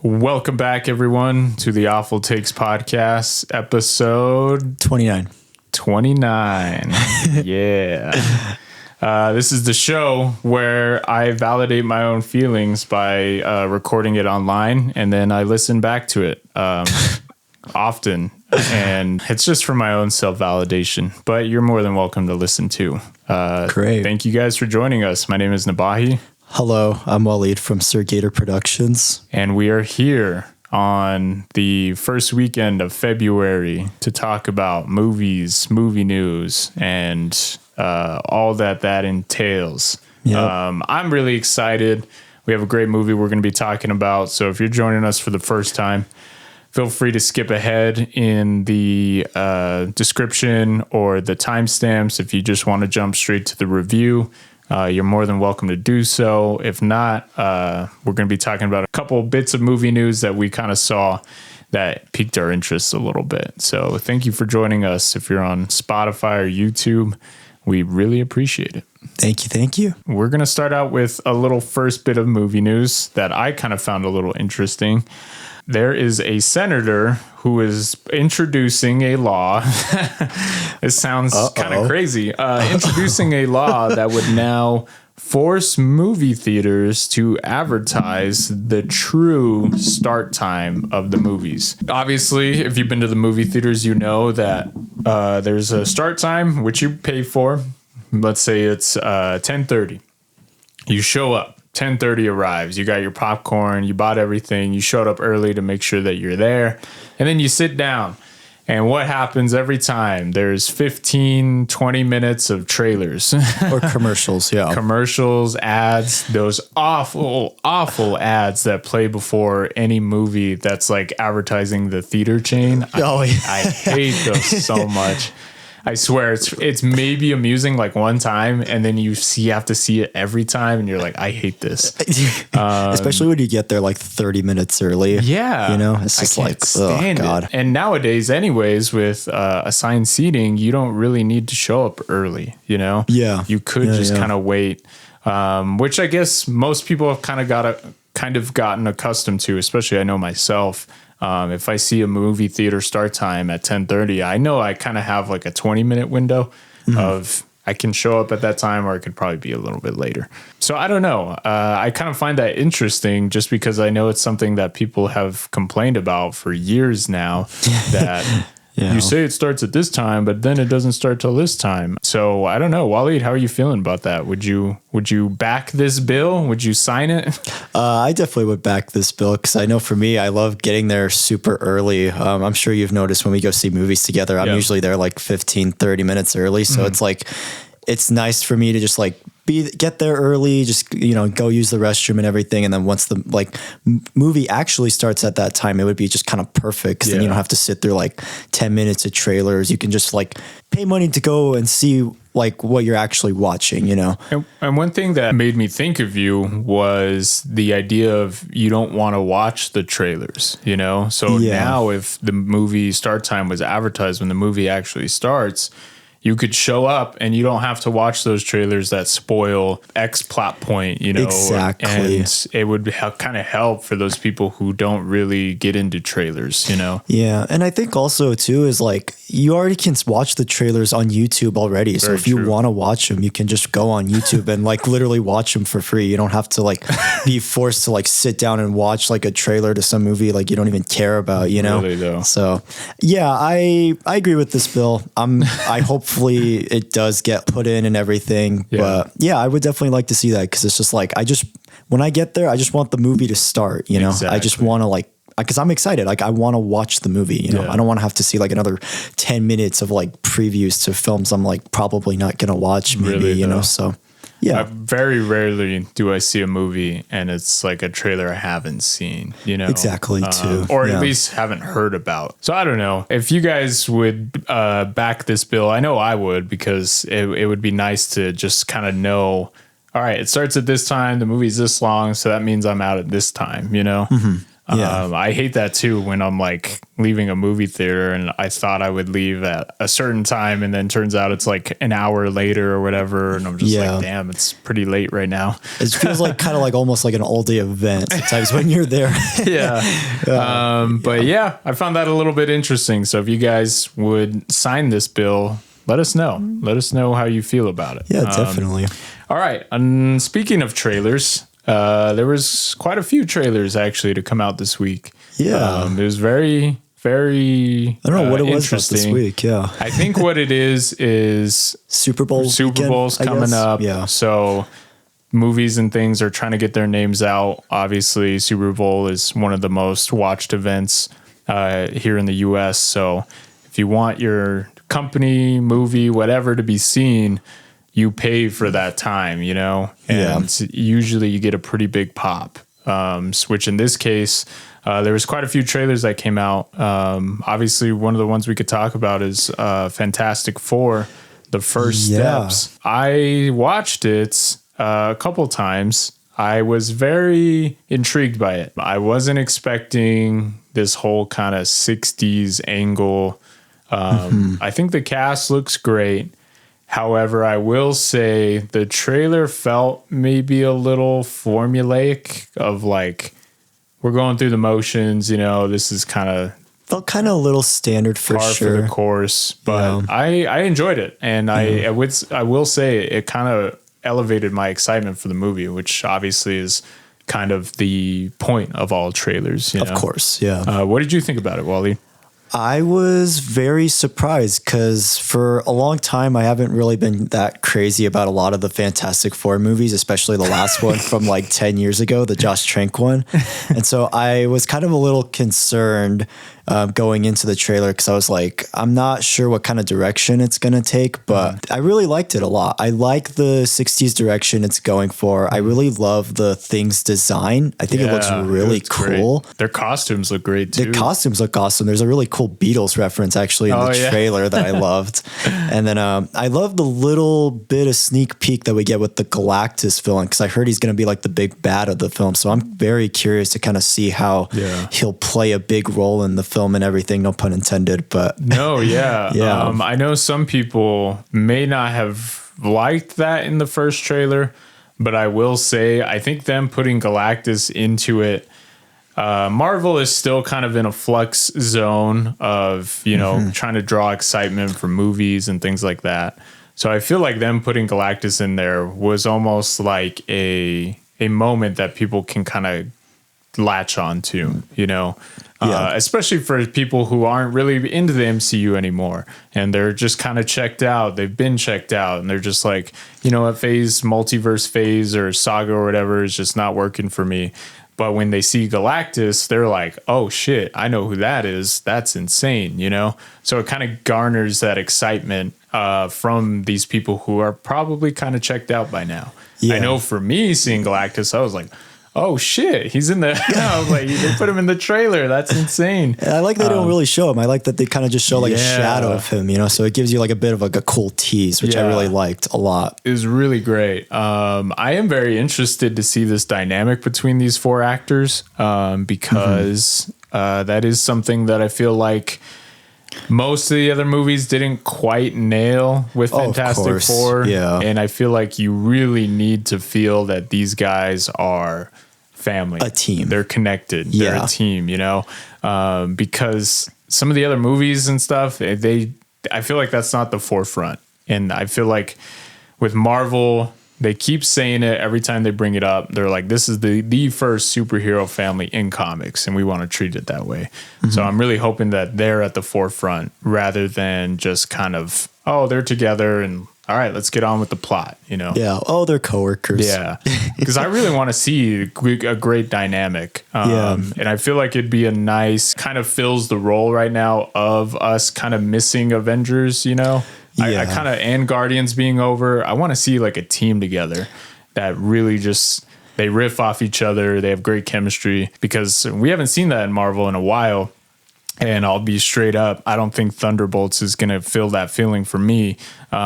Welcome back, everyone, to the Awful Takes podcast, episode 29. 29. Yeah. This is the show where I validate my own feelings by recording it online, and then I listen back to it often. And it's just for my own self-validation, but you're more than welcome to listen too. Great. Thank you guys for joining us. My name is Nabahi. Hello, I'm Wallied from Sir Gator Productions. And we are here on the first weekend of February to talk about movies, movie news, and all that entails. Yep. I'm really excited. We have a great movie we're going to be talking about. So if you're joining us for the first time, feel free to skip ahead in the description or the timestamps. If you just want to jump straight to the review, you're more than welcome to do so. If not, we're going to be talking about a couple bits of movie news that we kind of saw that piqued our interest a little bit. So thank you for joining us. If you're on Spotify or YouTube, we really appreciate it. Thank you. We're going to start out with a little first bit of movie news that I kind of found a little interesting. There is a senator who is introducing a law. It sounds kind of crazy. Introducing a law that would now force movie theaters to advertise the true start time of the movies. Obviously, if you've been to the movie theaters, you know that there's a start time, which you pay for. Let's say it's 10:30. You show up. 10:30 arrives. You got your popcorn. You bought everything. You showed up early to make sure that you're there. And then you sit down. And what happens every time? There's 15, 20 minutes of trailers. Or commercials, yeah. Commercials, ads, those awful ads that play before any movie that's like advertising the theater chain. I hate those so much. I swear it's maybe amusing like one time, and then you have to see it every time, and you're like, I hate this. Especially when you get there like 30 minutes early. Yeah. You know, it's just like, oh God. And nowadays, anyways, with assigned seating, you don't really need to show up early, you know? Yeah. You could just kind of wait, which I guess most people have kind of gotten accustomed to, especially I know myself. If I see a movie theater start time at 10:30, I know I kind of have like a 20-minute window of I can show up at that time, or it could probably be a little bit later. So I don't know. I kind of find that interesting just because I know it's something that people have complained about for years now that you say it starts at this time, but then it doesn't start till this time. So I don't know. Wallied, how are you feeling about that? Would you back this bill? Would you sign it? I definitely would back this bill because I know for me, I love getting there super early. I'm sure you've noticed when we go see movies together, I'm usually there like 15, 30 minutes early. So it's like, it's nice for me to just like get there early, just, go use the restroom and everything. And then once the movie actually starts at that time, it would be just kind of perfect. Cause then you don't have to sit through like 10 minutes of trailers. You can just like pay money to go and see like what you're actually watching, And one thing that made me think of you was the idea of you don't want to watch the trailers, So now if the movie start time was advertised when the movie actually starts, you could show up and you don't have to watch those trailers that spoil X plot point, Exactly. And it would kind of help for those people who don't really get into trailers, Yeah. And I think also too is like you already can watch the trailers on YouTube already. So if you want to watch them, you can just go on YouTube and like literally watch them for free. You don't have to like be forced to like sit down and watch like a trailer to some movie like you don't even care about, Really though. So yeah, I agree with this bill. I hopefully it does get put in and everything. Yeah. But yeah, I would definitely like to see that because it's just like when I get there, I just want the movie to start, Exactly. I just want to like, because I'm excited. Like I want to watch the movie, I don't want to have to see like another 10 minutes of like previews to films I'm like probably not going to watch maybe, really so yeah. Very rarely do I see a movie and it's like a trailer I haven't seen, Exactly, too. Or at least haven't heard about. So I don't know if you guys would back this bill. I know I would, because it would be nice to just kind of know, all right, it starts at this time, the movie's this long, so that means I'm out at this time, Yeah. I hate that too when I'm like leaving a movie theater and I thought I would leave at a certain time and then turns out it's like an hour later or whatever. And I'm just like, damn, it's pretty late right now. It feels like kind of like almost like an all day event sometimes when you're there. But yeah, I found that a little bit interesting. So if you guys would sign this bill, let us know. Let us know how you feel about it. Yeah, definitely. All right. And speaking of trailers, there was quite a few trailers actually to come out this week. Yeah. It was very, very I don't know what it was interesting. this week. Yeah. I think what it is Super Bowl's coming up. Yeah. So movies and things are trying to get their names out. Obviously, Super Bowl is one of the most watched events here in the US. So if you want your company, movie, whatever to be seen, you pay for that time, you know, and usually you get a pretty big pop. Which in this case, there was quite a few trailers that came out. Obviously, one of the ones we could talk about is Fantastic Four, The First Steps. I watched it a couple times. I was very intrigued by it. I wasn't expecting this whole kind of 60s angle. I think the cast looks great. However, I will say the trailer felt maybe a little formulaic of like, we're going through the motions, you know, this is kind of felt kind of a little standard for sure. For the course, but I enjoyed it. And I will say it kind of elevated my excitement for the movie, which obviously is kind of the point of all trailers. You know? Of course. Yeah. What did you think about it, Wally? I was very surprised because for a long time, I haven't really been that crazy about a lot of the Fantastic Four movies, especially the last one from like 10 years ago, the Josh Trank one. And so I was kind of a little concerned going into the trailer because I was like, I'm not sure what kind of direction it's going to take, but I really liked it a lot. I like the 60s direction it's going for. I really love the thing's design. I think it looks really cool. Great. Their costumes look great too. The costumes look awesome. There's a really cool Beatles reference actually in the trailer that I loved. And then I love the little bit of sneak peek that we get with the Galactus villain because I heard he's going to be like the big bad of the film. So I'm very curious to kind of see how he'll play a big role in the film and everything, no pun intended, but I know some people may not have liked that in the first trailer, but I will say I think them putting Galactus into it, Marvel is still kind of in a flux zone of, you know, trying to draw excitement from movies and things like that. So I feel like them putting Galactus in there was almost like a moment that people can kind of latch on to, you know, especially for people who aren't really into the MCU anymore and they're just kind of checked out. They've been checked out and they're just like, you know, what multiverse phase or saga or whatever is just not working for me. But when they see Galactus, they're like, oh shit, I know who that is. That's insane, you know? So it kind of garners that excitement from these people who are probably kind of checked out by now. I know for me seeing Galactus, I was like, oh shit, he's in the like they put him in the trailer. That's insane. I like they don't really show him. I like that they kind of just show like a shadow of him, you know, so it gives you like a bit of like a cool tease, which I really liked a lot. It was really great. I am very interested to see this dynamic between these four actors because that is something that I feel like most of the other movies didn't quite nail with Fantastic Four. Yeah. And I feel like you really need to feel that these guys are family. A team. They're connected. They're a team, you know? Because some of the other movies and stuff, I feel like that's not the forefront. And I feel like with Marvel, they keep saying it every time they bring it up. They're like, this is the first superhero family in comics, and we want to treat it that way. So I'm really hoping that they're at the forefront rather than just kind of, oh, they're together and all right, let's get on with the plot, you know? Yeah. Oh, they're coworkers. Yeah. Because I really want to see a great dynamic. And I feel like it'd be a nice, kind of fills the role right now of us kind of missing Avengers, you know? I kind of, and Guardians being over, I want to see like a team together that really just, they riff off each other. They have great chemistry because we haven't seen that in Marvel in a while. And I'll be straight up, I don't think Thunderbolts is going to fill that feeling for me. So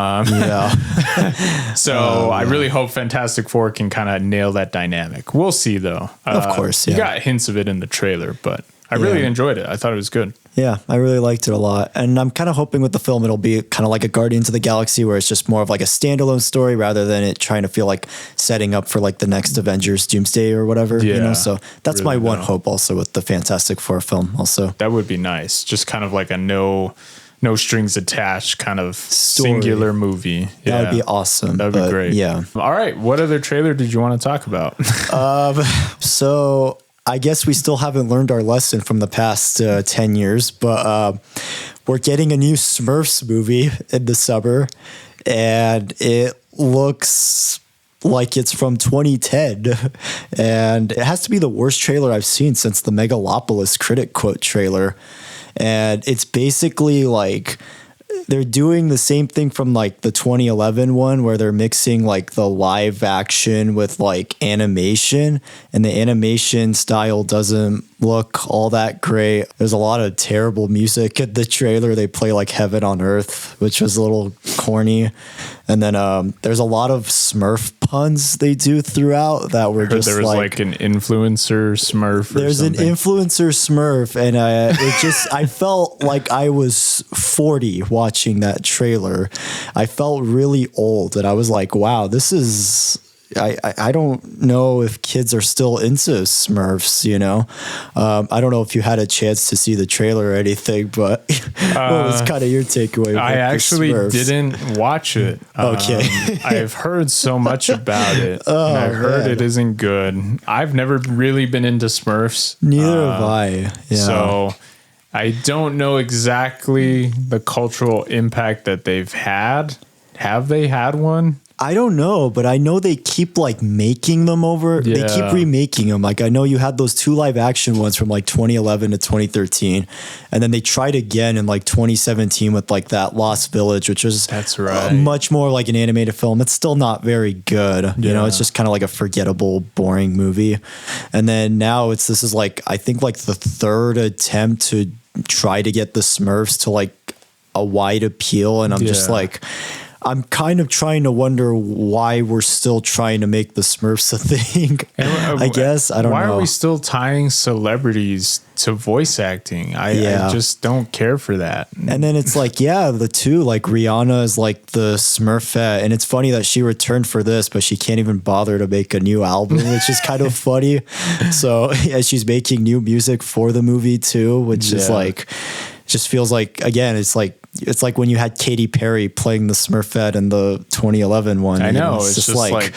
I really hope Fantastic Four can kind of nail that dynamic. We'll see, though. Of course, yeah. You got hints of it in the trailer, but I really enjoyed it. I thought it was good. Yeah, I really liked it a lot. And I'm kind of hoping with the film it'll be kind of like a Guardians of the Galaxy, where it's just more of like a standalone story rather than it trying to feel like setting up for like the next Avengers Doomsday or whatever. Yeah, you know, so that's really my one hope also with the Fantastic Four film also. That would be nice. Just kind of like a no strings attached kind of Story. Singular movie. That would be awesome. That would be great. Yeah. All right. What other trailer did you want to talk about? So I guess we still haven't learned our lesson from the past 10 years, but we're getting a new Smurfs movie in the summer, and it looks like it's from 2010, and it has to be the worst trailer I've seen since the Megalopolis critic quote trailer. And it's basically like they're doing the same thing from like the 2011 one where they're mixing like the live action with like animation, and the animation style doesn't look all that great. There's a lot of terrible music in the trailer. They play like Heaven on Earth, which was a little corny. And then there's a lot of Smurf puns they do throughout that were just there was like an influencer Smurf or there's something. An influencer Smurf, and I felt like I was 40 watching that trailer. I felt really old, and I was like, wow, this is... I don't know if kids are still into Smurfs, you know. I don't know if you had a chance to see the trailer or anything, but what was kind of your takeaway? I actually didn't watch it. Okay. I've heard so much about it. And I've heard it isn't good. I've never really been into Smurfs. Neither have I. Yeah. So I don't know exactly the cultural impact that they've had. Have they had one? I don't know, but I know they keep like making them over. Yeah. They keep remaking them. Like I know you had those 2 live action ones from like 2011 to 2013. And then they tried again in like 2017 with like that Lost Village, which was much more like an animated film. It's still not very good. You know, it's just kind of like a forgettable, boring movie. And then now this is like, I think like the 3rd attempt to try to get the Smurfs to like a wide appeal. And I'm just like... I'm kind of trying to wonder why we're still trying to make the Smurfs a thing. I guess. I don't know. Why are we still tying celebrities to voice acting? I just don't care for that. And then it's like, the two, like Rihanna is like the Smurfette. And it's funny that she returned for this, but she can't even bother to make a new album, which is kind of funny. So she's making new music for the movie too, which is like, just feels like, again, it's like when you had Katy Perry playing the Smurfette in the 2011 one. I know. It's just like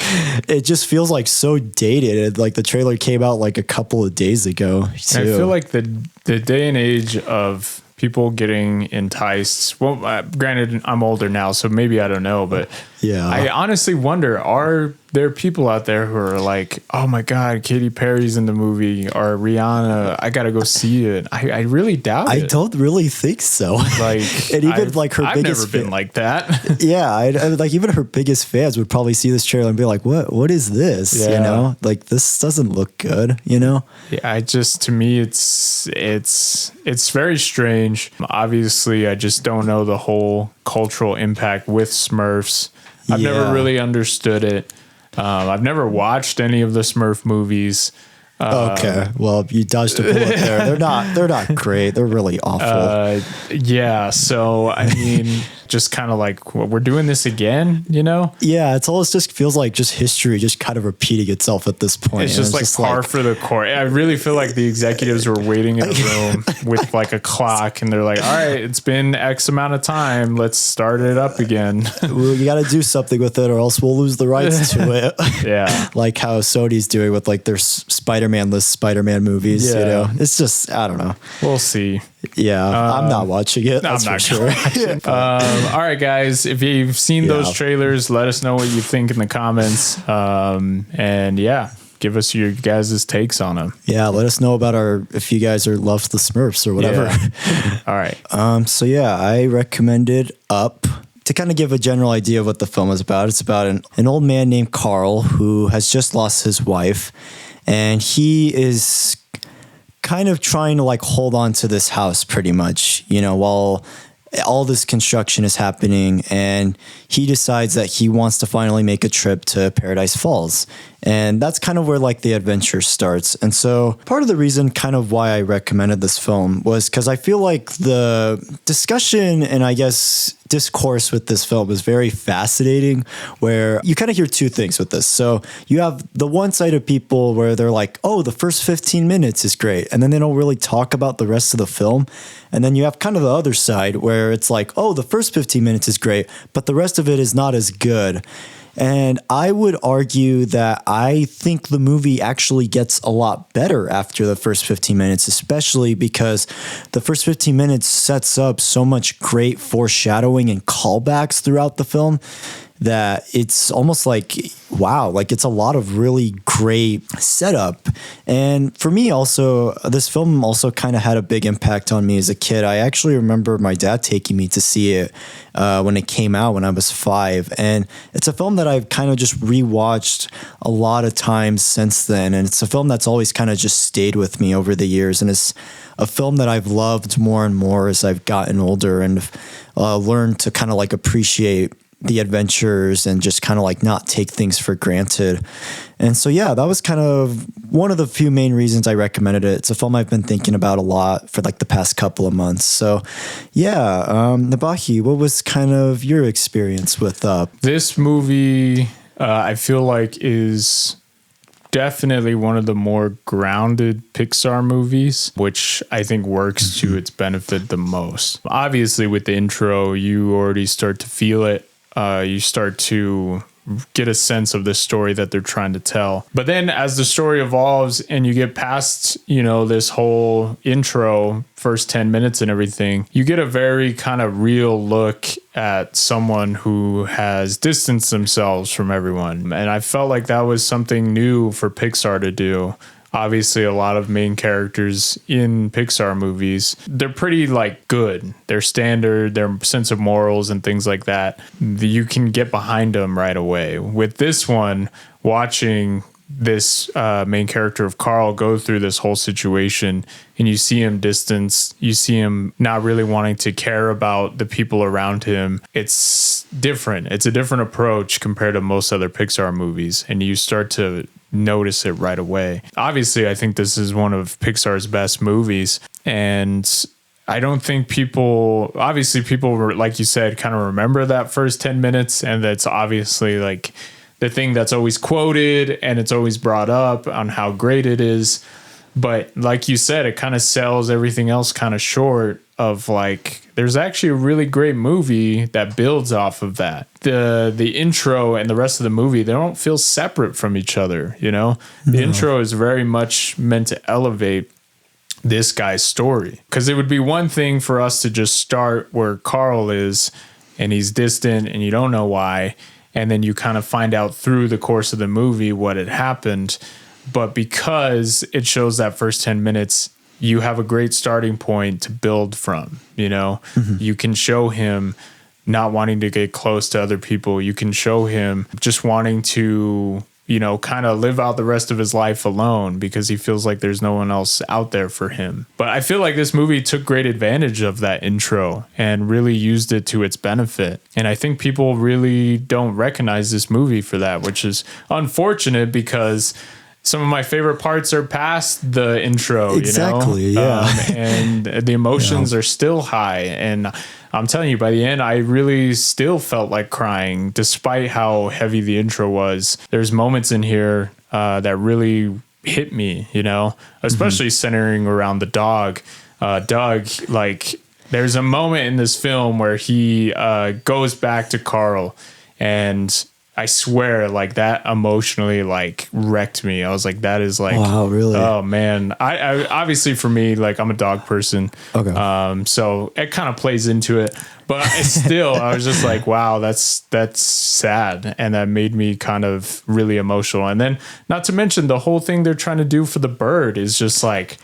it just feels like so dated. Like the trailer came out like a couple of days ago too. I feel like the day and age of people getting enticed. Well, granted, I'm older now, so maybe I don't know, but I honestly wonder, are there people out there who are like, oh my God, Katy Perry's in the movie, or Rihanna, I got to go see it. I really doubt it. I don't really think so. Like, and even like her biggest... I've never been like that. Like even her biggest fans would probably see this trailer and be like, what is this? Yeah. You know, like this doesn't look good, you know? Yeah, to me, it's very strange. Obviously, I just don't know the whole cultural impact with Smurfs. I've never really understood it. I've never watched any of the Smurf movies. Okay, well, you dodged a bullet there. They're not great. They're really awful. So I mean, just kind of like, we're doing this again, you know? Yeah, it just feels like just history just kind of repeating itself at this point. It's just like par for the course. I really feel like the executives were waiting in a room with like a clock, and they're like, all right, it's been X amount of time. Let's start it up again. You got to do something with it, or else we'll lose the rights to it. Yeah. Like how Sony's doing with like their Spider-Man-less Spider-Man movies. You know, it's just, I don't know. We'll see. Yeah, I'm not watching it. That's for sure. All right, guys. If you've seen those trailers, let us know what you think in the comments. And give us your guys' takes on them. Yeah, let us know about if you guys love the Smurfs or whatever. Yeah. All right. So I recommended Up. To kind of give a general idea of what the film is about, it's about an old man named Carl who has just lost his wife, and he is kind of trying to like hold on to this house pretty much, you know, while all this construction is happening, and he decides that he wants to finally make a trip to Paradise Falls. And that's kind of where like the adventure starts. And so part of the reason kind of why I recommended this film was because I feel like the discussion and I guess discourse with this film is very fascinating, where you kind of hear two things with this. So you have the one side of people where they're like, oh, the first 15 minutes is great, and then they don't really talk about the rest of the film. And then you have kind of the other side where it's like, oh, the first 15 minutes is great, but the rest of it is not as good. And I would argue that I think the movie actually gets a lot better after the first 15 minutes, especially because the first 15 minutes sets up so much great foreshadowing and callbacks throughout the film that it's almost like, wow, like it's a lot of really great setup. And for me also, this film also kind of had a big impact on me as a kid. I actually remember my dad taking me to see it when it came out when I was 5. And it's a film that I've kind of just rewatched a lot of times since then. And it's a film that's always kind of just stayed with me over the years. And it's a film that I've loved more and more as I've gotten older and learned to kind of like appreciate the adventures and just kind of like not take things for granted. And so, yeah, that was kind of one of the few main reasons I recommended it. It's a film I've been thinking about a lot for like the past couple of months. So, yeah, Nabahi, what was kind of your experience with this movie? I feel like is definitely one of the more grounded Pixar movies, which I think works to its benefit the most. Obviously, with the intro, you already start to feel it. You start to get a sense of the story that they're trying to tell. But then as the story evolves and you get past, you know, this whole intro, first 10 minutes and everything, you get a very kind of real look at someone who has distanced themselves from everyone. And I felt like that was something new for Pixar to do. Obviously, a lot of main characters in Pixar movies, they're pretty like good. They're standard, their sense of morals and things like that. You can get behind them right away. With this one, watching this main character of Carl go through this whole situation, and you see him distanced, you see him not really wanting to care about the people around him. It's different. It's a different approach compared to most other Pixar movies, and you start to notice it right away. Obviously, I think this is one of Pixar's best movies, and I don't think people were, like you said, kind of remember that first 10 minutes, and that's obviously like the thing that's always quoted and it's always brought up on how great it is. But like you said, it kind of sells everything else kind of short of like, there's actually a really great movie that builds off of that. The intro and the rest of the movie, they don't feel separate from each other, you know? The intro is very much meant to elevate this guy's story. Because it would be one thing for us to just start where Carl is and he's distant and you don't know why. And then you kind of find out through the course of the movie what had happened. But because it shows that first 10 minutes, you have a great starting point to build from, you know? You can show him not wanting to get close to other people. You can show him just wanting to, you know, kind of live out the rest of his life alone because he feels like there's no one else out there for him. But I feel like this movie took great advantage of that intro and really used it to its benefit. And I think people really don't recognize this movie for that, which is unfortunate because some of my favorite parts are past the intro, exactly, you know? Yeah. And the emotions are still high. And I'm telling you, by the end, I really still felt like crying, despite how heavy the intro was. There's moments in here that really hit me, you know, especially centering around the dog. Doug, like, there's a moment in this film where he goes back to Carl, and I swear, like, that emotionally, like, wrecked me. I was like, that is like, wow, really? Oh man. I obviously for me, like, I'm a dog person. Okay. So it kind of plays into it, but still, I was just like, wow, that's sad. And that made me kind of really emotional. And then not to mention the whole thing they're trying to do for the bird is just like,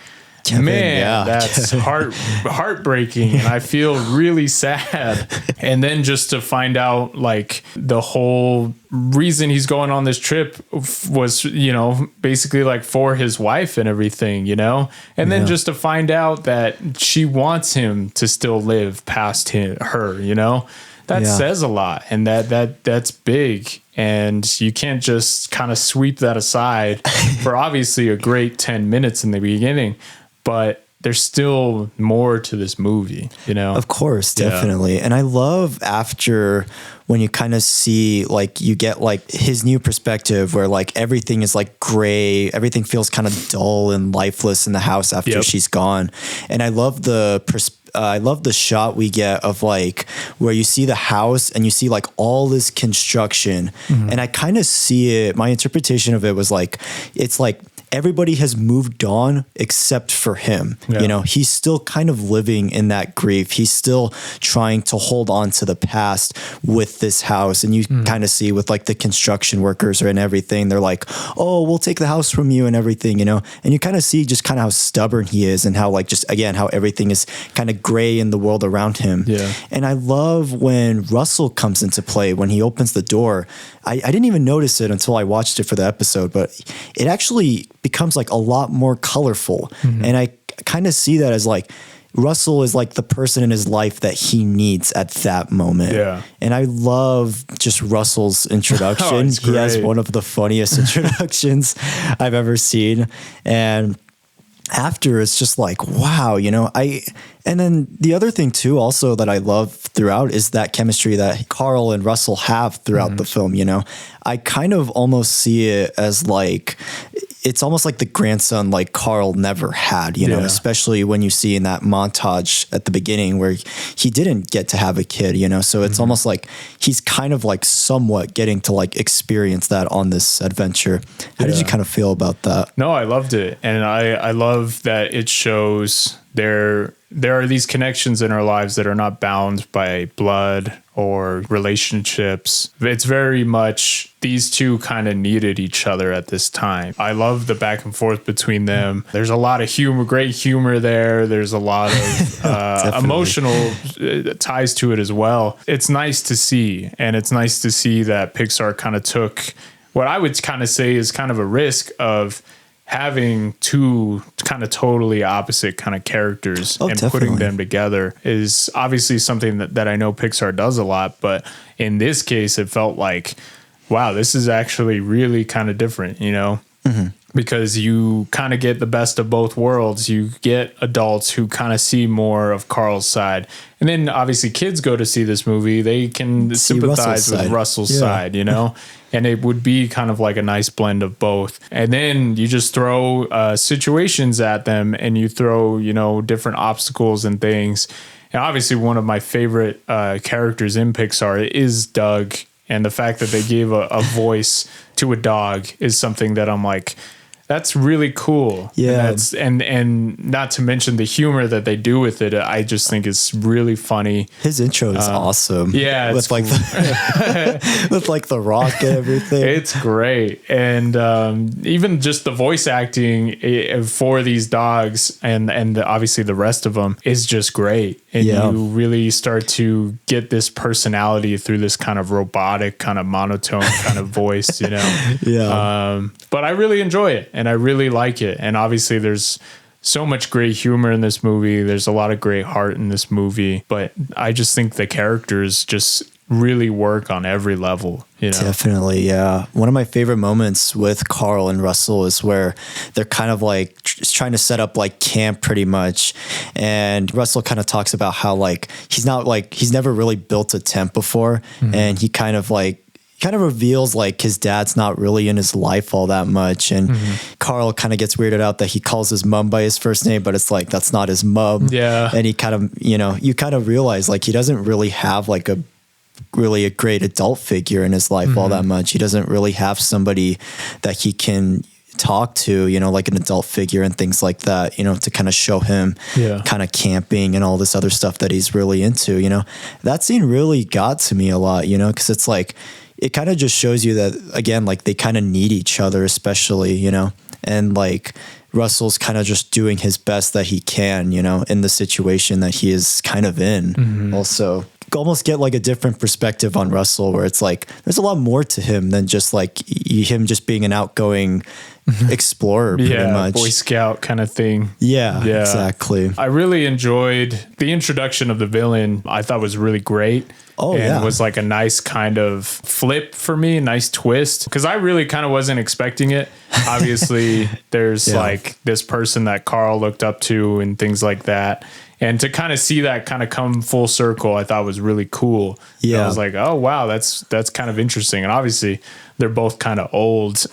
Kevin, man, yeah. that's heartbreaking. And I feel really sad. And then just to find out like the whole reason he's going on this trip was, you know, basically like for his wife and everything, you know, and then just to find out that she wants him to still live past her, you know, that says a lot. And that's big. And you can't just kind of sweep that aside for obviously a great 10 minutes in the beginning, but there's still more to this movie, you know? Of course, definitely. Yeah. And I love after when you kind of see, like, you get like his new perspective where like everything is like gray, everything feels kind of dull and lifeless in the house after she's gone. And I love I love the shot we get of like where you see the house and you see like all this construction. And I kind of see it. My interpretation of it was like, it's like everybody has moved on except for him. You know, he's still kind of living in that grief. He's still trying to hold on to the past with this house. And you kind of see with like the construction workers and everything, they're like, oh, we'll take the house from you and everything, you know? And you kind of see just kind of how stubborn he is and how like, just again, how everything is kind of gray in the world around him. And I love when Russell comes into play, when he opens the door. I didn't even notice it until I watched it for the episode, but it actually becomes like a lot more colorful. And I kind of see that as like Russell is like the person in his life that he needs at that moment. And I love just Russell's introduction. He has one of the funniest introductions I've ever seen. And after, it's just like, wow, you know, and then the other thing too, also that I love throughout is that chemistry that Carl and Russell have throughout the film. You know, I kind of almost see it as like, it's almost like the grandson like Carl never had, you know, especially when you see in that montage at the beginning where he didn't get to have a kid, you know, so it's almost like he's kind of like somewhat getting to like experience that on this adventure. How did you kind of feel about that? No, I loved it. And I love that it shows there are these connections in our lives that are not bound by blood or relationships. It's very much these two kind of needed each other at this time. I love the back and forth between them. There's a lot of humor, great humor there. There's a lot of emotional ties to it as well. It's nice to see. And it's nice to see that Pixar kind of took what I would kind of say is kind of a risk of having two kind of totally opposite kind of characters and putting them together is obviously something that I know Pixar does a lot. But in this case, it felt like, wow, this is actually really kind of different, you know, because you kind of get the best of both worlds. You get adults who kind of see more of Carl's side. And then obviously kids go to see this movie. They can sympathize with Russell's side, you know, and it would be kind of like a nice blend of both. And then you just throw situations at them and you throw, you know, different obstacles and things. And obviously one of my favorite characters in Pixar is Doug. And the fact that they gave a voice to a dog is something that I'm like, that's really cool. Yeah. And not to mention the humor that they do with it. I just think it's really funny. His intro is awesome. Yeah. With like, with like the rock and everything. It's great. And even just the voice acting for these dogs and obviously the rest of them is just great. And you really start to get this personality through this kind of robotic, kind of monotone kind of voice, you know? But I really enjoy it and I really like it. And obviously there's so much great humor in this movie. There's a lot of great heart in this movie, but I just think the characters just really work on every level, you know? Definitely, yeah. One of my favorite moments with Carl and Russell is where they're kind of like trying to set up like camp pretty much. And Russell kind of talks about how like he's never really built a tent before. And he kind of reveals like his dad's not really in his life all that much. And Carl kind of gets weirded out that he calls his mom by his first name, but it's like, that's not his mom. Yeah. And he kind of, you know, you kind of realize like he doesn't really have like a great adult figure in his life all that much. He doesn't really have somebody that he can talk to, you know, like an adult figure and things like that, you know, to kind of show him kind of camping and all this other stuff that he's really into, you know. That scene really got to me a lot, you know, because it's like, it kind of just shows you that, again, like they kind of need each other, especially, you know, and like Russell's kind of just doing his best that he can, you know, in the situation that he is kind of in. Also, almost get like a different perspective on Russell, where it's like there's a lot more to him than just like him just being an outgoing explorer, pretty much. Boy Scout kind of thing. Yeah, exactly. I really enjoyed the introduction of the villain. I thought was really great. It was like a nice kind of flip for me, a nice twist, because I really kind of wasn't expecting it. Obviously, there's like this person that Carl looked up to and things like that. And to kind of see that kind of come full circle, I thought was really cool. Yeah. I was like, oh, wow, that's kind of interesting. And obviously, they're both kind of old,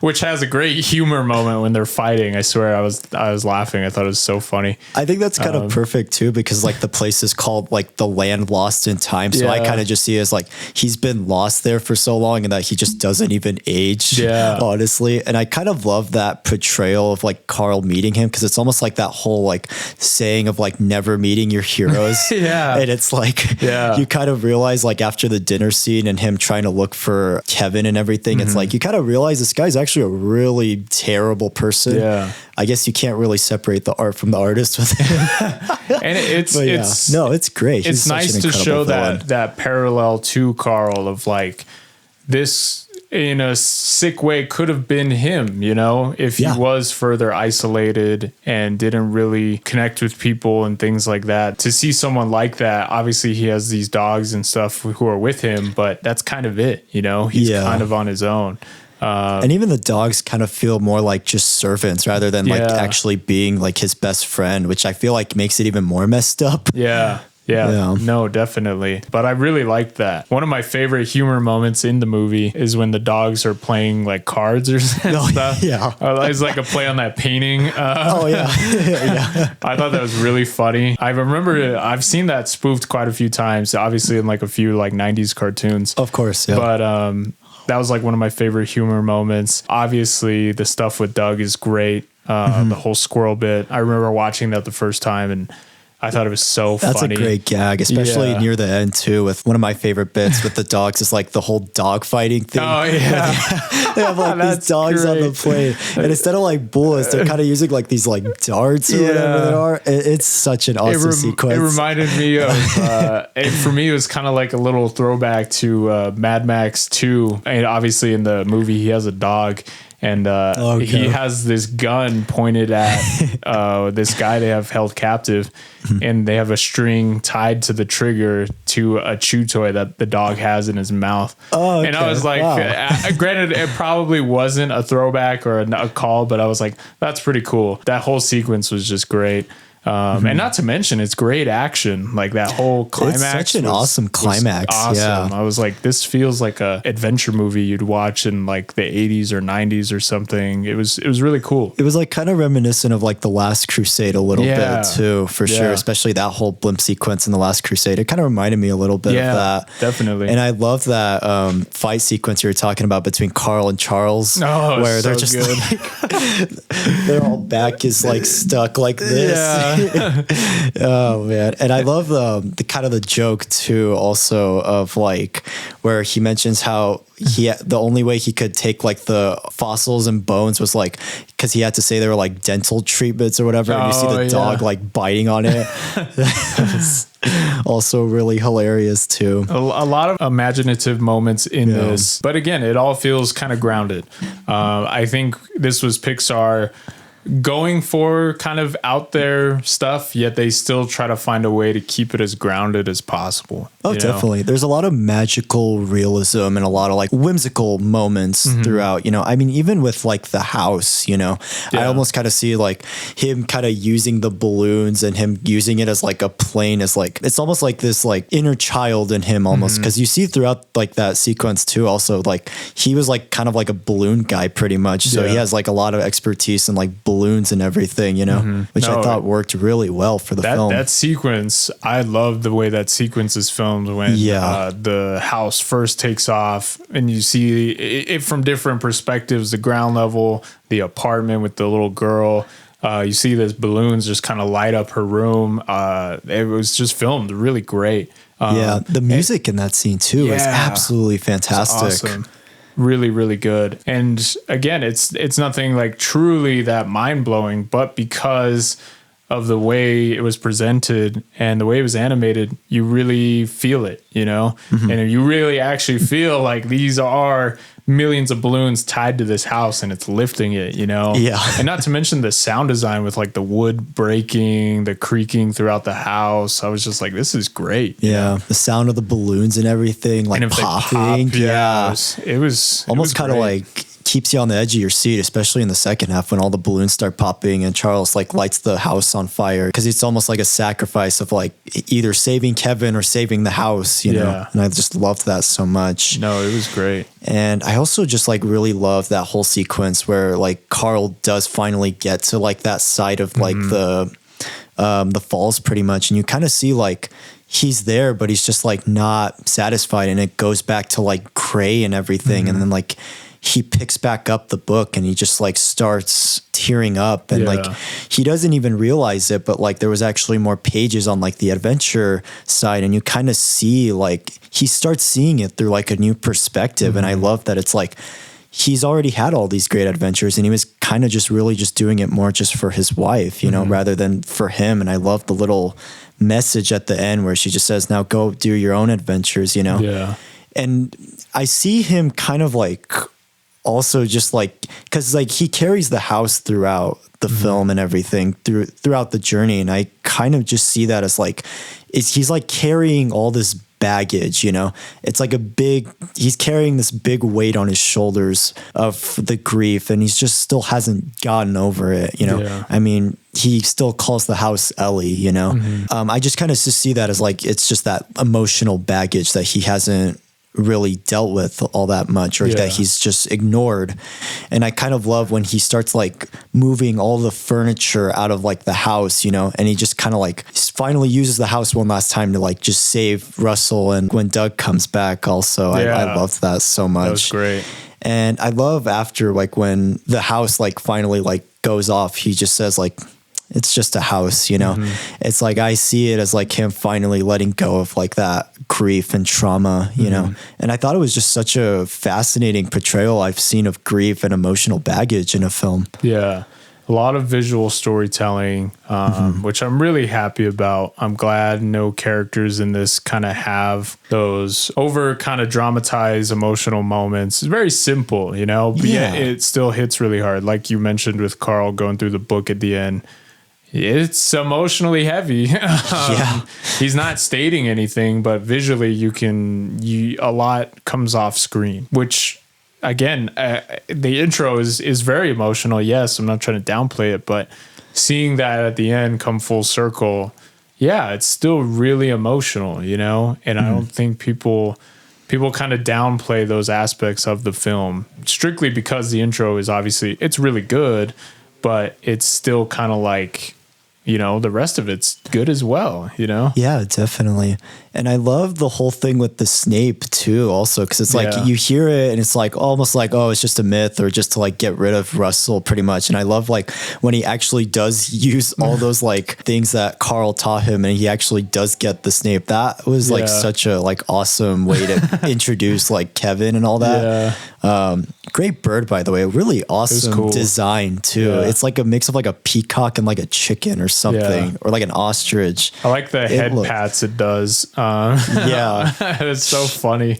which has a great humor moment when they're fighting. I swear I was laughing. I thought it was so funny. I think that's kind of perfect, too, because like the place is called like the land lost in time. So I kind of just see it as like he's been lost there for so long and that he just doesn't even age, honestly. And I kind of love that portrayal of like Carl meeting him, because it's almost like that whole like saying of like never meeting your heroes. And it's like you kind of realize like after the dinner scene and him trying to look for Kevin and everything, it's like you kind of realize this guy's actually a really terrible person. I guess you can't really separate the art from the artist with him. And it's great. It's nice to show that parallel to Carl of like this in a sick way could have been him, you know, if he was further isolated and didn't really connect with people and things like that. To see someone like that, obviously he has these dogs and stuff who are with him, but that's kind of it, you know, he's kind of on his own. And even the dogs kind of feel more like just servants rather than like actually being like his best friend, which I feel like makes it even more messed up. Yeah, no, definitely. But I really liked that. One of my favorite humor moments in the movie is when the dogs are playing like cards or stuff. It's like a play on that painting. I thought that was really funny. I remember I've seen that spoofed quite a few times, obviously in like a few like 90s cartoons. Of course, But that was like one of my favorite humor moments. Obviously, the stuff with Doug is great. The whole squirrel bit. I remember watching that the first time and I thought it was so funny. That's a great gag, especially near the end too, with one of my favorite bits with the dogs is like the whole dog fighting thing. Oh yeah. They have like these dogs on the plane, and instead of like bullets, they're kind of using like these like darts or whatever they are. It's such an awesome sequence. It reminded me of, for me, it was kind of like a little throwback to Mad Max 2. And obviously in the movie, he has a dog. And he has this gun pointed at this guy they have held captive, and they have a string tied to the trigger to a chew toy that the dog has in his mouth. And I was like, granted, it probably wasn't a throwback or a call, but I was like, that's pretty cool. That whole sequence was just great. And not to mention, it's great action. Like that whole climax. It's such an awesome climax. Awesome. Yeah. I was like, this feels like a adventure movie you'd watch in like the 80s or 90s or something. It was really cool. It was like kind of reminiscent of like The Last Crusade a little bit too, for sure. Especially that whole blimp sequence in The Last Crusade. It kind of reminded me a little bit of that. Definitely. And I love that fight sequence you were talking about between Carl and Charles, where they're just like, their whole back is like stuck like this. Oh man. And I love the kind of the joke too also of like where he mentions how the only way he could take like the fossils and bones was like because he had to say they were like dental treatments or whatever, and you see the dog like biting on it. Also really hilarious too. A lot of imaginative moments in this, but again, it all feels kind of grounded. I think this was Pixar going for kind of out there stuff, yet they still try to find a way to keep it as grounded as possible. Oh, definitely. There's a lot of magical realism and a lot of like whimsical moments throughout, you know. I mean, even with like the house, you know, I almost kind of see like him kind of using the balloons and him using it as like a plane, as like, it's almost like this like inner child in him almost. Cause you see throughout like that sequence too, also like he was like kind of like a balloon guy pretty much. So he has like a lot of expertise in like balloons and everything, you know, which I thought worked really well for the film. That sequence, I love the way that sequence is filmed when the house first takes off and you see it from different perspectives, the ground level, the apartment with the little girl. You see these balloons just kind of light up her room. It was just filmed really great. The music in that scene too is absolutely fantastic. Awesome. really, really good. And again, it's nothing like truly that mind blowing, but because of the way it was presented and the way it was animated, you really feel it, you know, and you really actually feel like these are millions of balloons tied to this house and it's lifting it, you know? Yeah. And not to mention the sound design with like the wood breaking, the creaking throughout the house. I was just like, this is great. Yeah. The sound of the balloons and everything, like and if popping. They pop, it was almost kind of like keeps you on the edge of your seat, especially in the second half when all the balloons start popping and Charles like lights the house on fire, because it's almost like a sacrifice of like either saving Kevin or saving the house, you know. And I just loved that so much. No, it was great. And I also just like really love that whole sequence where like Carl does finally get to like that side of like the falls pretty much, and you kind of see like he's there but he's just like not satisfied, and it goes back to like Cray and everything, and then like he picks back up the book and he just like starts tearing up, and like he doesn't even realize it, but like there was actually more pages on like the adventure side, and you kind of see like he starts seeing it through like a new perspective. And I love that it's like he's already had all these great adventures and he was kind of just really just doing it more just for his wife, you know, rather than for him. And I love the little message at the end where she just says, now go do your own adventures, you know. And I see him kind of like also just like, because like he carries the house throughout the film and everything throughout the journey, and I kind of just see that as like he's like carrying all this baggage, you know. It's like he's carrying this big weight on his shoulders of the grief, and he's just still hasn't gotten over it, you know. I mean, he still calls the house Ellie, you know. I just kind of just see that as like it's just that emotional baggage that he hasn't really dealt with all that much, or that he's just ignored. And I kind of love when he starts like moving all the furniture out of like the house, you know, and he just kind of like finally uses the house one last time to like just save Russell. And when Doug comes back also, I loved that so much. That was great. And I love after like when the house like finally like goes off, he just says like, it's just a house, you know. It's like I see it as like him finally letting go of like that grief and trauma, you know. And I thought it was just such a fascinating portrayal I've seen of grief and emotional baggage in a film. A lot of visual storytelling, which I'm really happy about. I'm glad no characters in this kind of have those over kind of dramatized emotional moments. It's very simple, you know, but yet it still hits really hard. Like you mentioned with Carl going through the book at the end. It's emotionally heavy. He's not stating anything, but visually a lot comes off screen, which again, the intro is very emotional. Yes, I'm not trying to downplay it, but seeing that at the end come full circle, it's still really emotional, you know? And I don't think people kind of downplay those aspects of the film strictly because the intro is obviously, it's really good, but it's still kind of like, you know, the rest of it's good as well, you know? Yeah, definitely. And I love the whole thing with the Snape too, also, because it's like you hear it and it's like almost like, oh, it's just a myth or just to like get rid of Russell pretty much. And I love like when he actually does use all those like things that Carl taught him and he actually does get the Snape. That was like such a like awesome way to introduce like Kevin and all that. Great bird, by the way. Really awesome design too. It's like a mix of like a peacock and like a chicken or something, or like an ostrich. I like the head pats it does. It's so funny.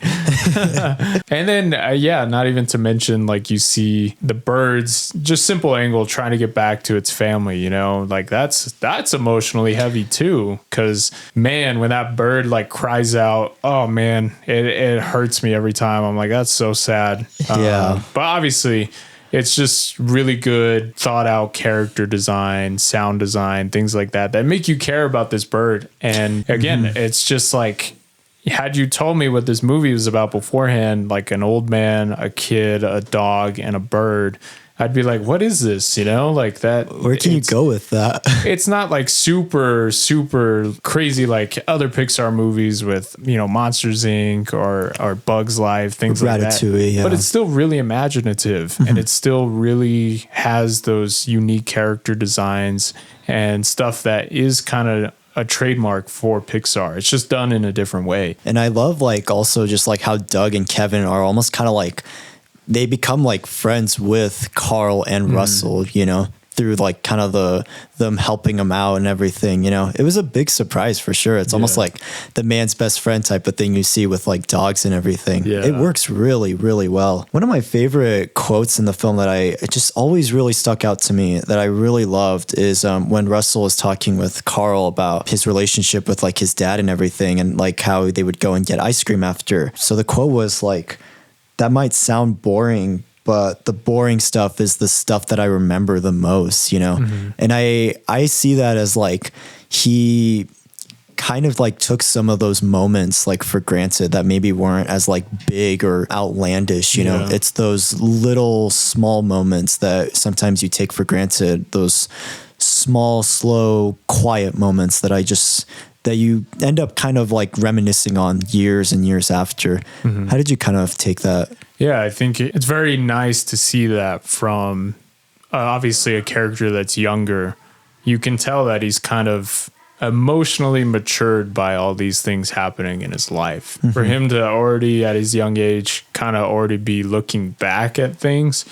And then not even to mention like you see the birds, just simple angle trying to get back to its family, you know, like that's emotionally heavy too, because man, when that bird like cries out, oh man, it hurts me every time. I'm like, that's so sad. But obviously it's just really good thought out character design, sound design, things like that make you care about this bird. And again, it's just like, had you told me what this movie was about beforehand, like an old man, a kid, a dog, and a bird, I'd be like, what is this? You know, like that. Where can you go with that? It's not like super, super crazy like other Pixar movies with, you know, Monsters Inc. or Bugs Life, things like that. Yeah. But it's still really imaginative and it still really has those unique character designs and stuff that is kind of a trademark for Pixar. It's just done in a different way. And I love like also just like how Doug and Kevin are almost kind of like they become like friends with Carl and Russell, you know, through like kind of them helping him out and everything, you know. It was a big surprise for sure. It's almost like the man's best friend type of thing you see with like dogs and everything. It works really, really well. One of my favorite quotes in the film that it just always really stuck out to me that I really loved is when Russell is talking with Carl about his relationship with like his dad and everything, and like how they would go and get ice cream after. So the quote was like, "That might sound boring, but the boring stuff is the stuff that I remember the most," you know? And I see that as like, he kind of like took some of those moments like for granted that maybe weren't as like big or outlandish, you know? It's those little small moments that sometimes you take for granted, those small, slow, quiet moments that you end up kind of like reminiscing on years and years after. How did you kind of take that? Yeah, I think it's very nice to see that from obviously a character that's younger. You can tell that he's kind of emotionally matured by all these things happening in his life. For him to already at his young age kind of already be looking back at things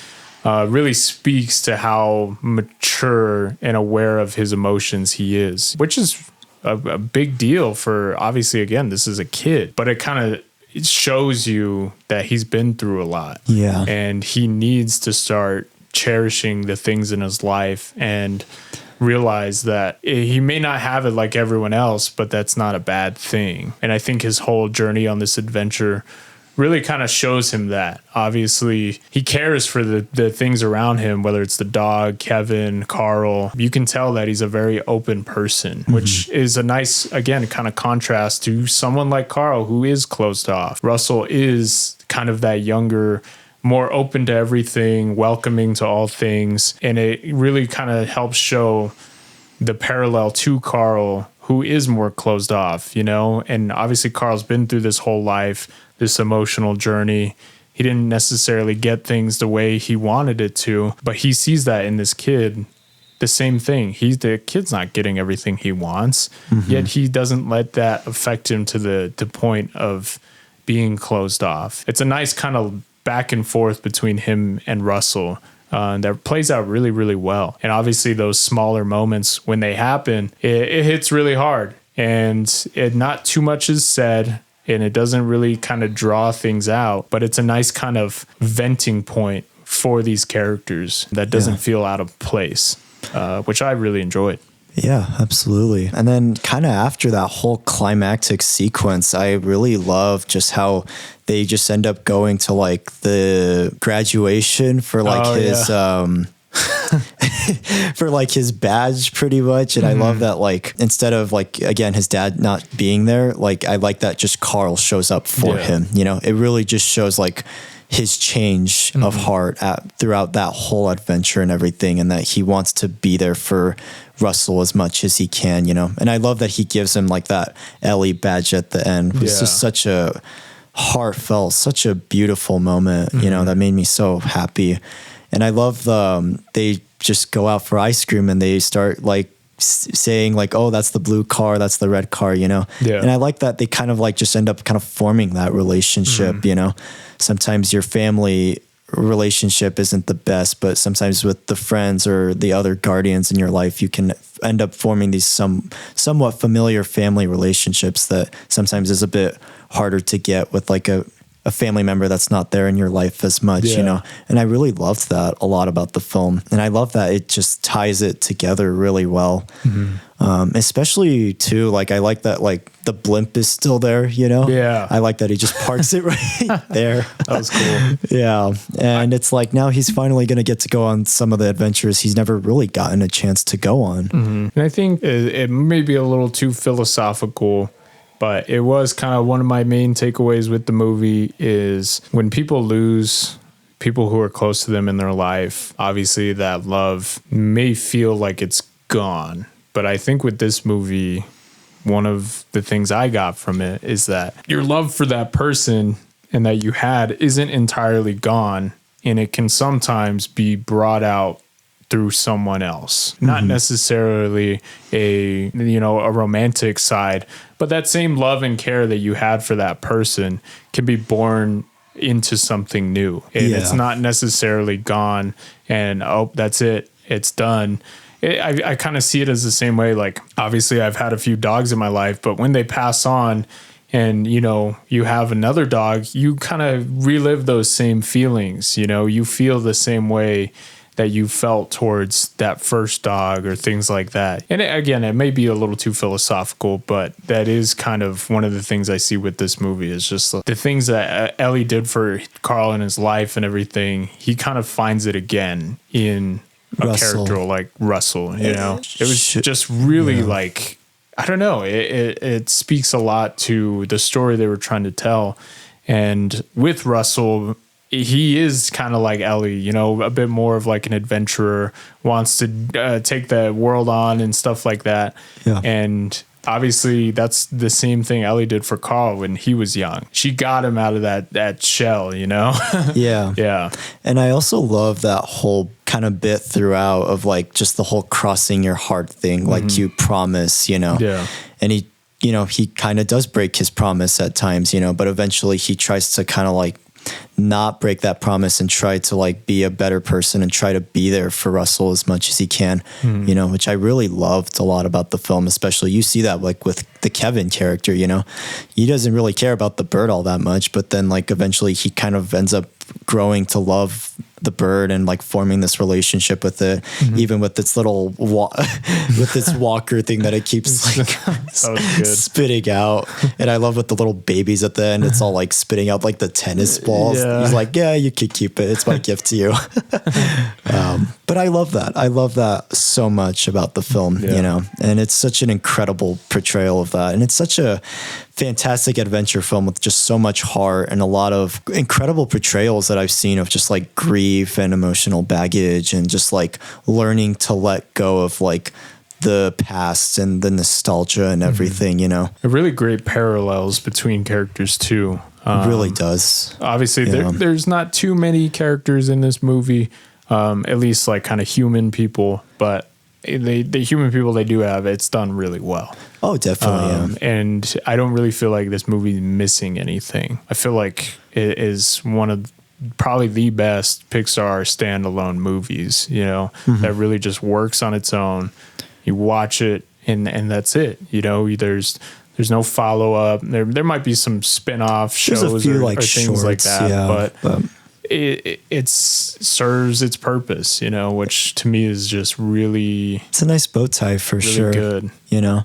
really speaks to how mature and aware of his emotions he is, which is a big deal for, obviously, again, this is a kid, but it kind of, it shows you that he's been through a lot. Yeah. And he needs to start cherishing the things in his life and realize that he may not have it like everyone else, but that's not a bad thing. And I think his whole journey on this adventure really kind of shows him that. Obviously, he cares for the things around him, whether it's the dog, Kevin, Carl. You can tell that he's a very open person, which is a nice, again, kind of contrast to someone like Carl, who is closed off. Russell is kind of that younger, more open to everything, welcoming to all things. And it really kind of helps show the parallel to Carl, who is more closed off, you know? And obviously Carl's been through this whole life, this emotional journey. He didn't necessarily get things the way he wanted it to, but he sees that in this kid, the same thing. The kid's not getting everything he wants, yet he doesn't let that affect him to the point of being closed off. It's a nice kind of back and forth between him and Russell that plays out really, really well. And obviously those smaller moments, when they happen, it hits really hard, and not too much is said, and it doesn't really kind of draw things out, but it's a nice kind of venting point for these characters that doesn't feel out of place, which I really enjoyed. Yeah, absolutely. And then kind of after that whole climactic sequence, I really love just how they just end up going to like the graduation for like for like his badge pretty much. And I love that, like, instead of like, again, his dad not being there, like, I like that just Carl shows up for him, you know. It really just shows like his change of heart throughout that whole adventure and everything, and that he wants to be there for Russell as much as he can, you know. And I love that he gives him like that Ellie badge at the end. It was just such a heartfelt, such a beautiful moment, you know, that made me so happy. And I love they just go out for ice cream and they start like saying like, oh, that's the blue car, that's the red car, you know. And I like that they kind of like just end up kind of forming that relationship, you know. Sometimes your family relationship isn't the best, but sometimes with the friends or the other guardians in your life, you can end up forming these somewhat familiar family relationships that sometimes is a bit harder to get with like a family member that's not there in your life as much, you know. And I really loved that a lot about the film. And I love that it just ties it together really well. Especially too, like, I like that, like, the blimp is still there, you know? I like that he just parks it right there. That was cool. And it's like, now he's finally going to get to go on some of the adventures he's never really gotten a chance to go on. And I think it may be a little too philosophical, but it was kind of one of my main takeaways with the movie is when people lose people who are close to them in their life, obviously that love may feel like it's gone. But I think with this movie, one of the things I got from it is that your love for that person and that you had isn't entirely gone, and it can sometimes be brought out through someone else. Not necessarily a romantic side, but that same love and care that you had for that person can be born into something new. And it's not necessarily gone and, oh, that's it. It's done. I kind of see it as the same way. Like, obviously I've had a few dogs in my life, but when they pass on and, you know, you have another dog, you kind of relive those same feelings. You know, you feel the same way that you felt towards that first dog or things like that. And again, it may be a little too philosophical, but that is kind of one of the things I see with this movie is just the things that Ellie did for Carl in his life and everything. He kind of finds it again in a character like Russell, you know. It was just really like, I don't know, it speaks a lot to the story they were trying to tell. And with Russell, he is kind of like Ellie, you know, a bit more of like an adventurer, wants to take the world on and stuff like that. Yeah. And obviously that's the same thing Ellie did for Carl when he was young. She got him out of that shell, you know? Yeah. Yeah. And I also love that whole kind of bit throughout of like just the whole crossing your heart thing, like you promise, you know? Yeah. And he, you know, he kind of does break his promise at times, you know, but eventually he tries to kind of like not break that promise and try to like be a better person and try to be there for Russell as much as he can, you know, which I really loved a lot about the film. Especially you see that like with the Kevin character, you know, he doesn't really care about the bird all that much, but then like eventually he kind of ends up growing to love the bird and like forming this relationship with it, even with its little with its walker thing that it keeps like spitting out. And I love with the little babies at the end, it's all like spitting out like the tennis balls. He's like, yeah, you could keep it, it's my gift to you. But I love that. I love that so much about the film, you know, and it's such an incredible portrayal of that. And it's such a fantastic adventure film with just so much heart and a lot of incredible portrayals that I've seen of just like grief and emotional baggage and just like learning to let go of like the past and the nostalgia and everything, you know. A really great parallels between characters too. It really does. Obviously, there's not too many characters in this movie, at least like kind of human people, but the human people they do have, it's done really well. Oh, definitely. And I don't really feel like this movie is missing anything. I feel like it is one of probably the best Pixar standalone movies, you know, that really just works on its own. You watch it and that's it. You know, there's no follow up. There might be some spin-off shows or things shorts, like that, but it serves its purpose, you know, which to me is just really, it's a nice bow tie for really sure. Good. You know,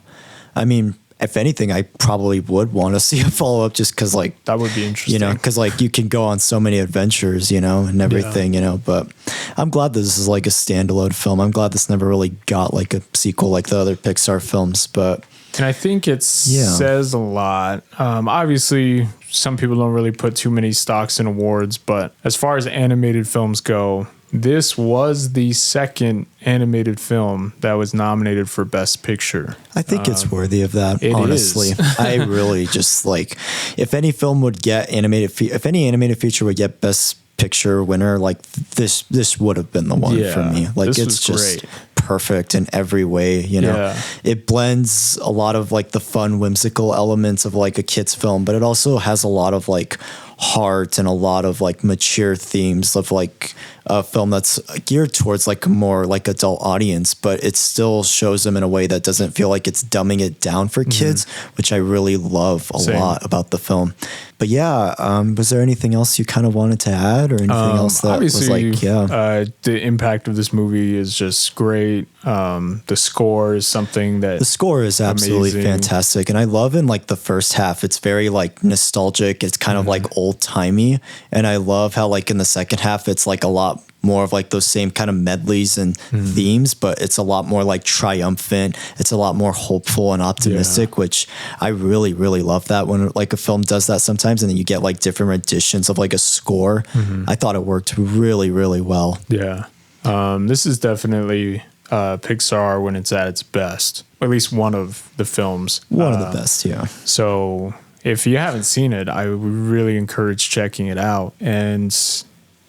I mean, if anything, I probably would want to see a follow up just because like that would be interesting, you know, because like you can go on so many adventures, you know, and everything, you know, but I'm glad this is like a standalone film. I'm glad this never really got like a sequel like the other Pixar films, but. And I think it says a lot. Obviously, some people don't really put too many stocks in awards, but as far as animated films go, this was the second animated film that was nominated for Best Picture. I think it's worthy of that, honestly. I really just like, if any film would get if any animated feature would get Best Picture winner, like this would have been the one for me. Like it's just perfect in every way, you know. It blends a lot of like the fun whimsical elements of like a kid's film, but it also has a lot of like heart and a lot of like mature themes of like a film that's geared towards like a more like adult audience, but it still shows them in a way that doesn't feel like it's dumbing it down for kids, which I really love a lot about the film. But yeah, was there anything else you kind of wanted to add or anything else that was like, the impact of this movie is just great. The score is something that the score is absolutely fantastic. And I love in like the first half, it's very like nostalgic. It's kind of like old timey. And I love how like in the second half, it's like a lot more of like those same kind of medleys and themes, but it's a lot more like triumphant. It's a lot more hopeful and optimistic, which I really, really love that when like a film does that sometimes. And then you get like different renditions of like a score. I thought it worked really, really well. Yeah. This is definitely Pixar when it's at its best, at least one of the films. One of the best. Yeah. So if you haven't seen it, I would really encourage checking it out. And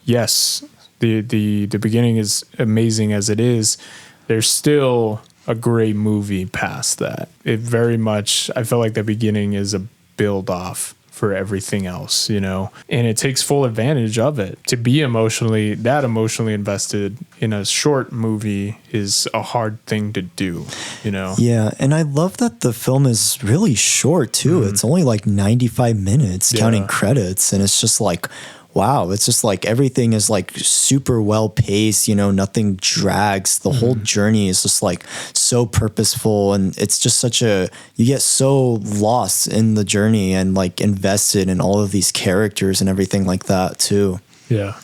yes, the beginning is amazing as it is. There's still a great movie past that. It very much, I feel like the beginning is a build off for everything else, you know, and it takes full advantage of it. To be emotionally invested in a short movie is a hard thing to do, you know? Yeah. And I love that the film is really short too. It's only like 95 minutes counting credits. And it's just like, wow, it's just like everything is like super well paced, you know, nothing drags. The whole journey is just like so purposeful, and it's just you get so lost in the journey and like invested in all of these characters and everything like that too. Yeah.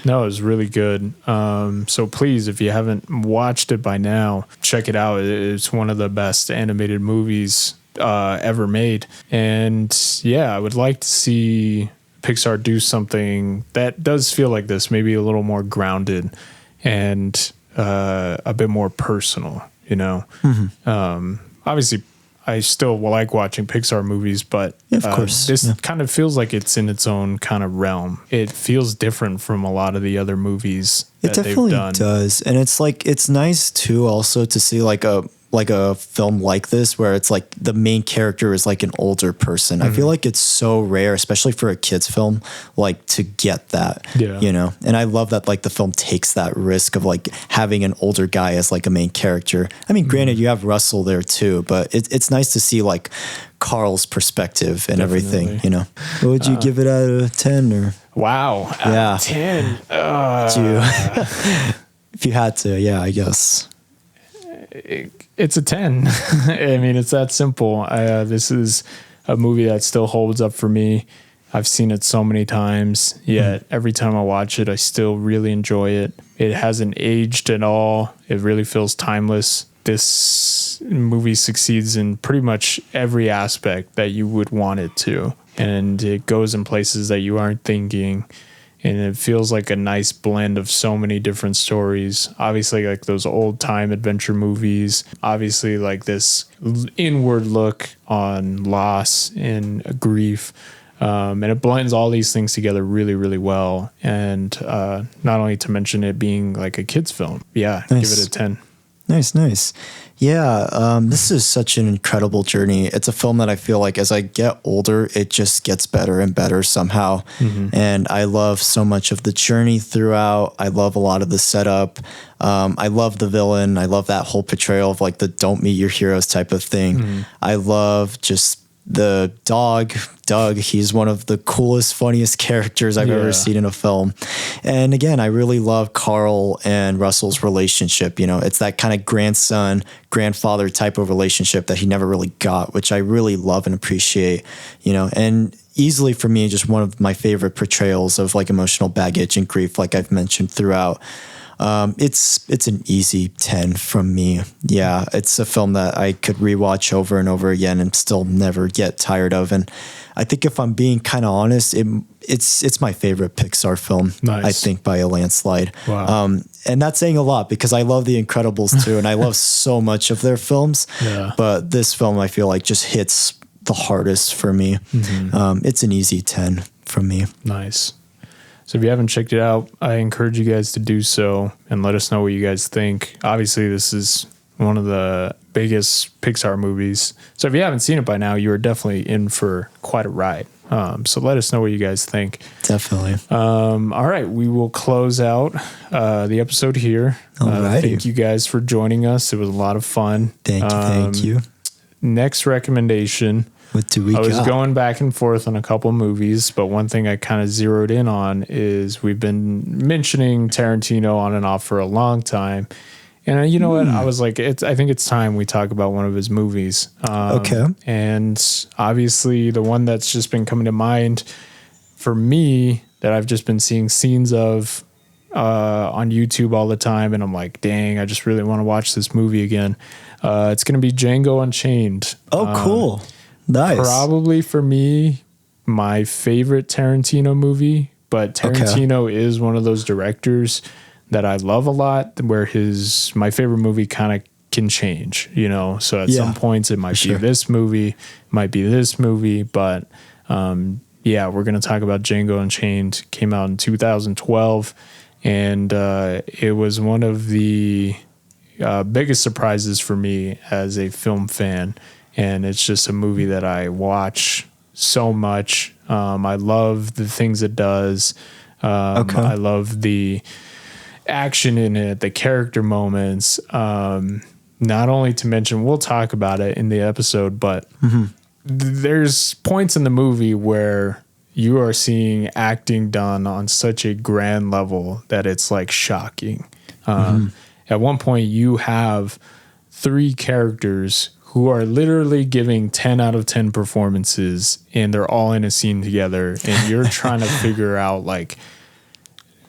No, it was really good. So please, if you haven't watched it by now, check it out. It's one of the best animated movies ever made. And yeah, I would like to see Pixar do something that does feel like this, maybe a little more grounded and a bit more personal, you know? Obviously, I still like watching Pixar movies, but of course, this kind of feels like it's in its own kind of realm. It feels different from a lot of the other movies that they've done. It definitely does. And it's like, it's nice too also to see like a film like this where it's like the main character is like an older person. I feel like it's so rare, especially for a kid's film, like to get that, you know? And I love that like the film takes that risk of like having an older guy as like a main character. I mean, granted you have Russell there too, but it's nice to see like Carl's perspective and everything, you know? What would you give it out of 10 or? Wow. Out of 10. If you had to, yeah, I guess. It's a 10. I mean, it's that simple. This is a movie that still holds up for me. I've seen it so many times, yet every time I watch it, I still really enjoy it. It hasn't aged at all. It really feels timeless. This movie succeeds in pretty much every aspect that you would want it to. And it goes in places that you aren't thinking. And it feels like a nice blend of so many different stories. Obviously, like those old time adventure movies. Obviously, like this inward look on loss and grief. And it blends all these things together really, really well. And not only to mention it being like a kid's film. Yeah, nice. Give it a 10. Nice. Yeah, this is such an incredible journey. It's a film that I feel like as I get older, it just gets better and better somehow. And I love so much of the journey throughout. I love a lot of the setup. I love the villain. I love that whole portrayal of like the don't meet your heroes type of thing. I love just the dog, Doug. He's one of the coolest, funniest characters I've ever seen in a film. And again, I really love Carl and Russell's relationship. You know, it's that kind of grandson, grandfather type of relationship that he never really got, which I really love and appreciate, you know, and easily for me, just one of my favorite portrayals of like emotional baggage and grief, like I've mentioned throughout. It's an easy 10 from me. Yeah, it's a film that I could rewatch over and over again and still never get tired of. And I think if I'm being kind of honest, it's my favorite Pixar film. Nice. I think by a landslide. Wow. And that's saying a lot because I love The Incredibles too, and I love so much of their films. But this film I feel like just hits the hardest for me. It's an easy 10 from me. Nice. So if you haven't checked it out, I encourage you guys to do so and let us know what you guys think. Obviously, this is one of the biggest Pixar movies. So if you haven't seen it by now, you are definitely in for quite a ride. So let us know what you guys think. Definitely. All right. We will close out the episode here. Thank you guys for joining us. It was a lot of fun. Thank you. Next recommendation. What do we got? I was going back and forth on a couple movies, but one thing I kind of zeroed in on is we've been mentioning Tarantino on and off for a long time. And you know what? I was like, I think it's time we talk about one of his movies. Okay. And obviously the one that's just been coming to mind for me that I've just been seeing scenes of on YouTube all the time. And I'm like, dang, I just really want to watch this movie again. It's going to be Django Unchained. Oh, cool. Nice. Probably for me, my favorite Tarantino movie, but Tarantino is one of those directors that I love a lot where my favorite movie kind of can change, you know? So at some points it might be this movie, might be this movie, but we're going to talk about Django Unchained. Came out in 2012 and it was one of the biggest surprises for me as a film fan. And it's just a movie that I watch so much. I love the things it does. I love the action in it, the character moments. Not only to mention, we'll talk about it in the episode, but there's points in the movie where you are seeing acting done on such a grand level that it's like shocking. At one point, you have 3 characters who are literally giving 10 out of 10 performances, and they're all in a scene together, and you're trying to figure out, like,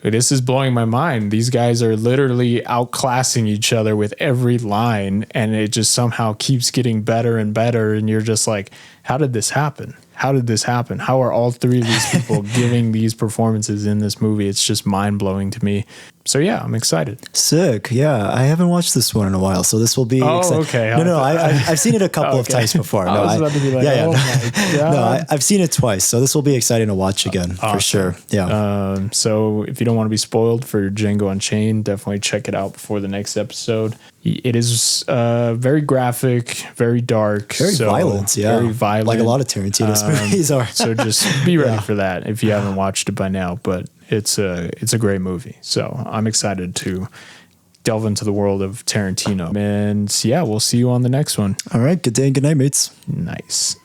this is blowing my mind. These guys are literally outclassing each other with every line, and it just somehow keeps getting better and better, and you're just like, how did this happen? How did this happen? How are all 3 of these people giving these performances in this movie? It's just mind-blowing to me. So yeah, I'm excited. Sick. Yeah, I haven't watched this one in a while, so this will be exciting. Okay. No, I've seen it a couple of times before. No, I was about to be like, yeah. Oh my God. No, I've seen it twice, so this will be exciting to watch again for sure. Yeah. So if you don't want to be spoiled for Django Unchained, definitely check it out before the next episode. It is very graphic, very dark, very violent. Yeah, very violent, like a lot of Tarantino's movies are. So just be ready for that if you haven't watched it by now. But it's a great movie. So I'm excited to delve into the world of Tarantino. And yeah, we'll see you on the next one. All right. Good day and good night, mates. Nice.